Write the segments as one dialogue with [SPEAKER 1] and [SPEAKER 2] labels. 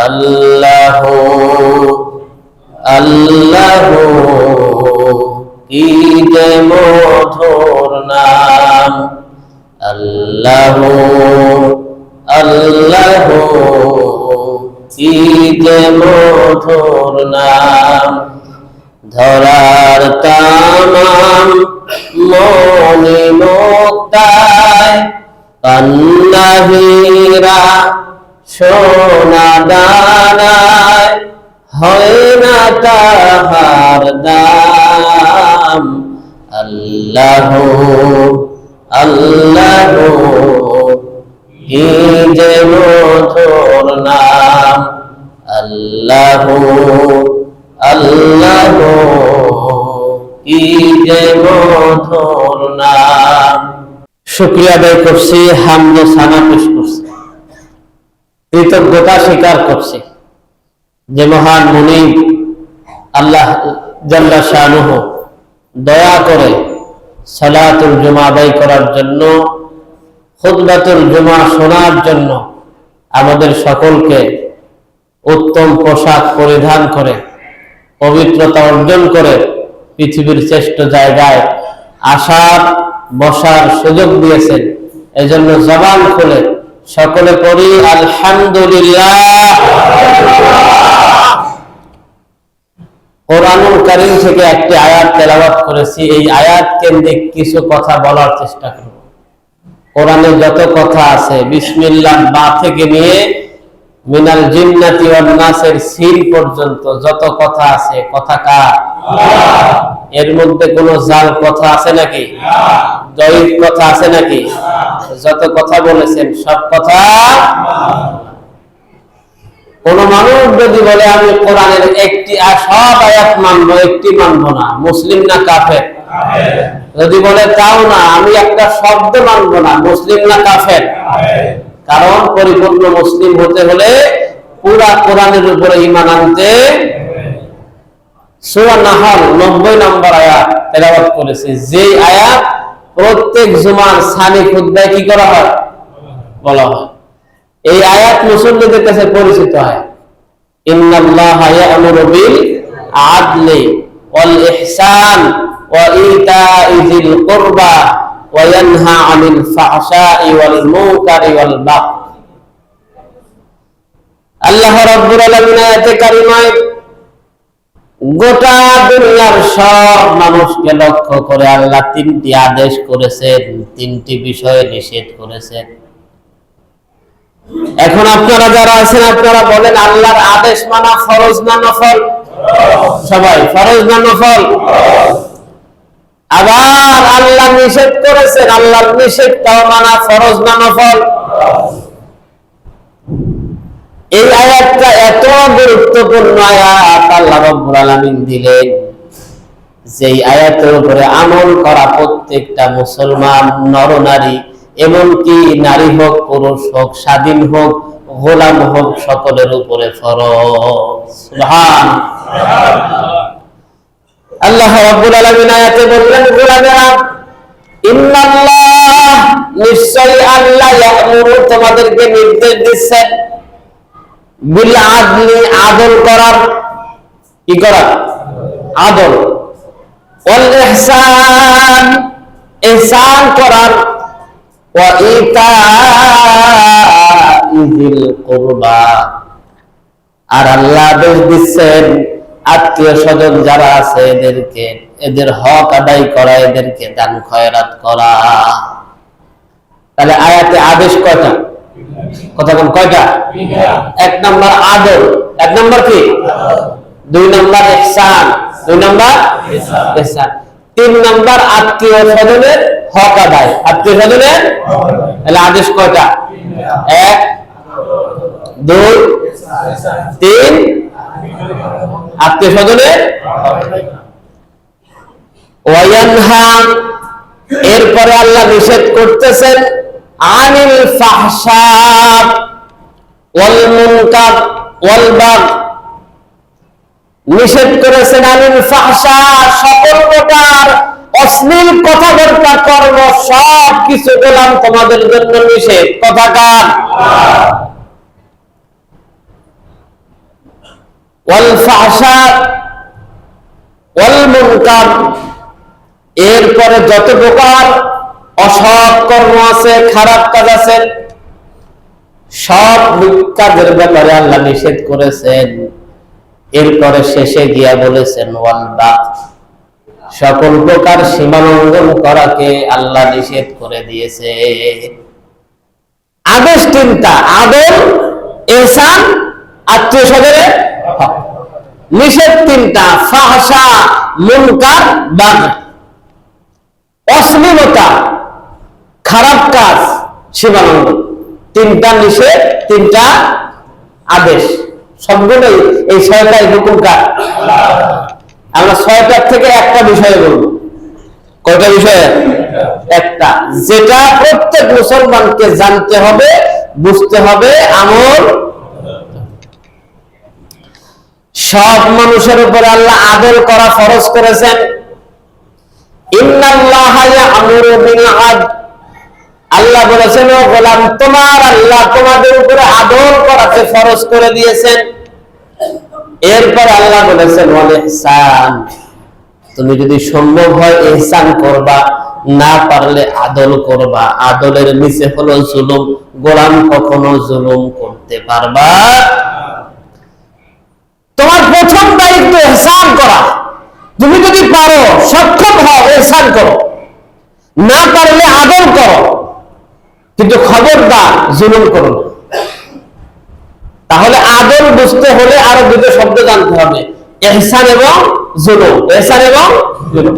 [SPEAKER 1] আল্লাহু আল্লাহু কি যে মধুর নাম, আল্লাহু আল্লাহু কি যে মধুর নাম। ধরার তামাম মনি মুক্তায় কান্না হীরা সোনা দানায় হয় না তাহার দাম। আল্লাহু আল্লাহু কি যে মধুর নাম, আল্লাহু আল্লাহু কি যে মধুর নাম। শুকরিয়া আদায় করছি, হামদ ও সানা পেশ করছি, কৃতজ্ঞতা স্বীকার করছি যে মহান মুনিব আল্লাহ জাল্লা শানুহু দয়া করে সালাতুল জুমা আদায় করার জন্য, খুতবাতুল জুমা শোনার জন্য আমাদের সকলকে উত্তম পোশাক পরিধান করে পবিত্রতা অর্জন করে পৃথিবীর শ্রেষ্ঠ জায়গায় আসার বসার সুযোগ দিয়েছেন। এজন্য জবান খুলে সকলে পড়ি আলহামদুলিল্লাহ। কোরআনুল কারীম থেকে একটি আয়াত তেলাওয়াত করেছি। এই আয়াত কেন্দ্রিক কিছু কথা বলার চেষ্টা করব। কোরআনে যত কথা আছে, বিসমিল্লাহ বা থেকে নিয়ে মিনাল জিন্নাতি ওয়ান নাসের সিন পর্যন্ত যত কথা আছে, কথা কার? এর মধ্যে কোনো জাল কথা আছে নাকি? দৈব কথা আছে নাকি? যত কথা বলেছেন সব কথা। কোন মানুষ যদি বলে আমি কোরআনের একটি সব আয়াত মানবো, একটি মানবো না, মুসলিম না কাফের? যদি বলে তাও না, আমি একটা শব্দ মানবো না, মুসলিম না কাফের? কারণ পরিপূর্ণ মুসলিম হতে হলে পুরা কোরআনের উপরে ঈমান আনতে। সূরা নাহল 90 নম্বর আয়াত তেলাওয়াত করেছে, যে আয়াত প্রত্যেক জুমার সানি খুতবায় কি করা হয়? বলা হয়। এই আয়াত মুসল্লিদের কাছে পরিচিত হয়। ইন্নাল্লাহা ইয়া'মুরু বিল আদলি ওয়াল ইহসান ওয়া ইতা'i যিল কুরবা ওয়া ইয়ানহা আনিল ফাহশাই ওয়াল মুনকারি ওয়াল বাগই। আল্লাহ রাব্বুল আলামিন আয়াতে কারিমায় গোটা দুনিয়ার সব মানুষকে লক্ষ্য করে আল্লাহ তিনটি আদেশ করেছেন, তিনটি বিষয়ে নিষেধ করেছেন। এখন আপনারা যারা আছেন, আপনারা বলেন আল্লাহর আদেশ মানা ফরজ না নফল? সবাই ফরজ না নফল? আবার আল্লাহ নিষেধ করেছেন, আল্লাহর নিষেধটাও মানা ফরজ না নফল? এই আয়াতটা এত গুরুত্বপূর্ণ আয়াত আল্লাহ রাব্বুল আলামিন দিলেন, যে আয়াতের উপরে আমল করা প্রত্যেকটা মুসলমান নরনারী, এমনকি নারী হোক পুরুষ হোক, স্বাধীন হোক গোলাম হোক, সকলের উপরে ফরজ। সুবহানাল্লাহ। আল্লাহ রাব্বুল আলামিন আয়াতে বললেন, গোলামেরা ইন্নাল্লাহ নিশ্চয়ই আল্লাহ ইয়া'মুরু তোমাদেরকে নির্দেশ দিচ্ছেন বিল আদলি আদল করার। কি করার? আদল। ওয়াল ইহসান ইহসান করার। ওয়া ইতা'i যিল কুরবা আর আল্লাহ আদেশ দিচ্ছেন আত্মীয় স্বজন যারা আছে এদেরকে, এদের হক আদায় করা, এদেরকে দান খয়রাত করা। তাহলে আয়াতে আদেশ কয়টা? কথা বল, কয়টা? এক নম্বর আদল, এক নম্বর কি? দুই নম্বর ইহসান, দুই নম্বর ইহসান, তিন নম্বর আত্মীয় স্বজনের হক আদায়, আত্মীয় স্বজনের। তাহলে আদেশ কয়টা? এক, দুই, তিন, আত্মীয় স্বজনের। ওয়ায়ানহা এরপরে আল্লাহ নিষেধ করতেছেন আনিল ফাহশা ওয়াল মুনকার ওয়াল বাগই। নিষেধ করেছেন আনিল ফাহশা সকল প্রকার অশ্লীল কথাবার্তা কর্ম সব কিছু গোলাম তোমাদের জন্য নিষেধ। কথা কার? ওয়াল ফাহশা ওয়াল মুনকার, এরপরে যত প্রকার অসৎ কর্ম আছে, খারাপ কাজ আছে, সব কাজের ব্যাপারে আল্লাহ নিষেধ করেছেন। এরপরে শেষে গিয়া বলেছেন ওয়াল বাগ, সকল প্রকার সীমা লঙ্ঘন করাকে আল্লাহ নিষেধ করে দিয়েছে। আদেশ তিনটা, আদল, ইহসান, আত্মীয় স্বজনের হক। নিষেধ তিনটা, ফাহশা, মুনকার, বাগ। অশ্লীলতা, খারাপ কাজ, সীমা লঙ্ঘন, তিনটা নিষেধ, তিনটা আদেশ। সবগুলোই এই ছয়টাই হুকুম কার? আমরা ছয়টার থেকে একটা বিষয়ে বলবো। কয়টা বিষয়ে? একটা, যেটা প্রত্যেক মুসলমানকে জানতে হবে, বুঝতে হবে, আমল। সব মানুষের উপরে আল্লাহ আদল করা ফরজ করেছেন। ইন্নাল্লাহা ইয়া'মুরু বিল আদল, আল্লাহ বলেছেন ও গোলাম, তোমার আল্লাহ তোমাদের উপরে আদল করাকে ফরজ করে দিয়েছেন। এরপর আল্লাহ বলেছেন ওয়াল ইহসান, তুমি যদি সম্ভব হয় ইহসান করবা, না পারলে আদল করবা। আদলের নিচে হলো জুলুম, গোলাম কখনো জুলুম করতে পারবা। তোমার প্রথম দায়িত্ব ইহসান করা। তুমি যদি পারো, সক্ষম হও, ইহসান করো, না পারলে আদল করো, কিন্তু খবরদার জুলুম করো না। তাহলে আদল বুঝতে হলে আরো দুটো শব্দ জানতে হবে, ইহসান এবং জুলুম। ইহসান এবং জুলুম।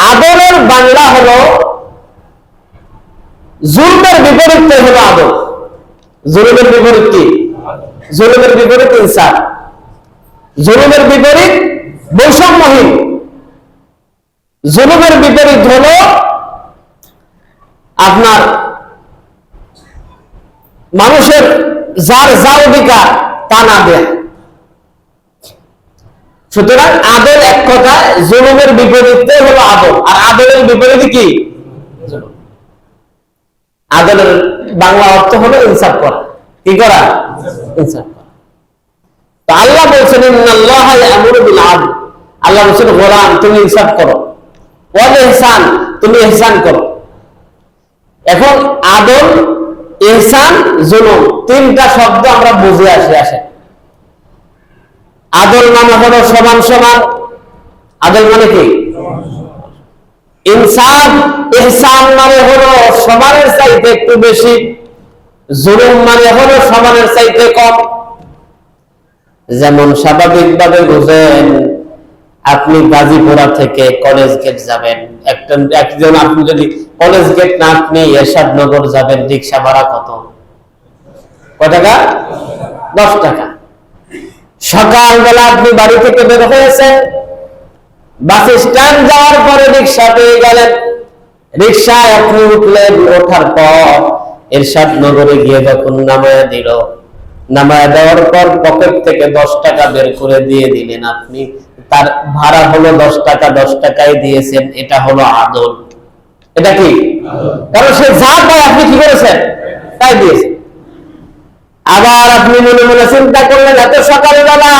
[SPEAKER 1] আদলের বাংলা হলো, জুলমের বিপরীত হলো আদল। জুলুমের বিপরীত কি? জুলুমের বিপরীত ইনসাফ। জুলুমের বিপরীত বৈষম্যহীন। জুলুমের বিপরীত হলো আপনার মানুষের যার যা অধিকার তা না দেয়। সুতরাং আদল এক কথা, জুলুমের বিপরীতে হলো আদল। আর আদলের বিপরীতে কি? আদলের বাংলা অর্থ হলো ইনসাফ করা। কি করা? ইনসাফ করা। তো আল্লাহ বলছেন ইন্নাল্লাহা ইয়া'মুরু বিল আদল, আল্লাহ বলছেন গোলাম তুমি ইনসাফ করো, ওয়াল ইহসান তুমি ইহসান করো। এখন আদল, ইহসান, জুলুম, তিনটা শব্দ আমরা বুঝে আসে। আদল মানে হলো সমান সমান। আদল মানে কি? ইনসাফ, ইহসান মানে হলো সমানের চাইতে একটু বেশি। জুলুম মানে হলো সমানের চাইতে কম। যেমন স্বাভাবিকভাবে বুঝেন, আপনি গাজীপুরা থেকে কলেজ গেট যাবেন, একজন আপনি যদি কলেজ গেট না আপনি এরশাদনগর যাবেন, রিক্সা ভাড়া কত? কত টাকা? 10 টাকা। সকালবেলা আপনি বাড়ি থেকে বের হয়েছেন, বাস স্ট্যান্ড যাওয়ার পরে রিক্সা পেয়ে গেলেন, রিক্সায় আপনি উঠলেন, ওঠার পর এরশাদনগরে গিয়ে যখন নামায়া দিল, নামায়া দেওয়ার পর পকেট থেকে 10 টাকা বের করে দিয়ে দিলেন, আপনি তার ভাড়া হলো 10 টাকা, 10 টাকাই দিয়েছেন। এটা হলো আদল। এটা কি? কারণ সে যা পায় আপনি কি করেছেন? তাই দিয়েছেন। আবার আপনি মনে মনে চিন্তা করলেন, এত সকালবেলা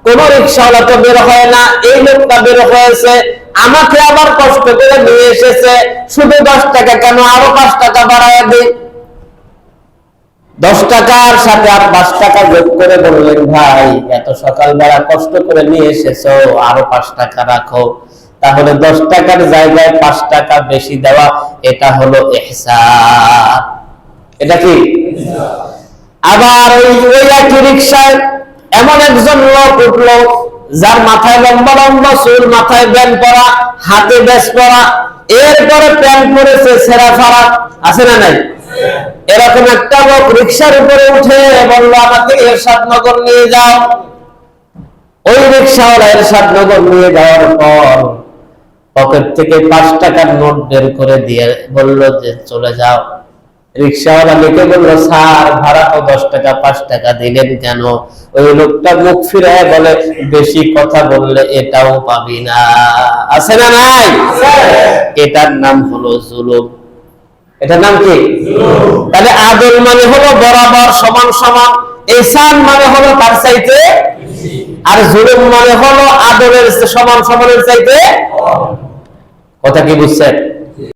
[SPEAKER 1] কোন রিক্সাওয়ালা তো বের হয় না, এই লোকটা বের হয়েছে, আমাকে আবার কষ্ট করে নিয়ে এসেছে, শুধু 10 টাকা কেন, আরো 5 টাকা বাড়ায় দিই। 10 টাকার সাথে আর 5 টাকা যোগ করে বললেন, ভাই এত সকালবেলা কষ্ট করে নিয়ে এসেছো, আরো 5 টাকা রাখো। তাহলে 10 টাকার জায়গায় 5 টাকা বেশি দেওয়া, এটা হলো ইহসান। এটা কি? আবার ওই একই রিক্সায় এমন একজন লোক উঠলো, যার মাথায় লম্বা লম্বা চুল, মাথায় ব্যান্ড পরা, হাতে ব্যাস পরা, এরপরে প্যান্ট পরেছে ছেঁড়া ফাড়া, আছে না নাই? এরকম একটা লোক রিক্সার উপরে উঠে বললো, আমাকে এরশাদনগর নিয়ে যাও। ওই রিক্সাওয়ালা এরশাদনগর নিয়ে যাওয়ার পর পকেট থেকে 5 টাকার নোট বের করে দিয়ে বলল যে চলে যাও। রিক্সাওয়ালা লিখে বলল, স্যার ভাড়া তো 10 টাকা, 5 টাকা দিলেন কেন? ওই লোকটা মুখ ফিরায় বলে, বেশি কথা বললে এটাও পাবি না। আছে না নাই? এটার নাম হলো জুলুম। এটার নাম কি? তাহলে আদল মানে হলো বরাবর, সমান সমান। ইহসান মানে হলো তার চাইতে আর জুলুম মানে হলো আদরের সমান সমানের চাইতে। কথা কি বুঝছেন?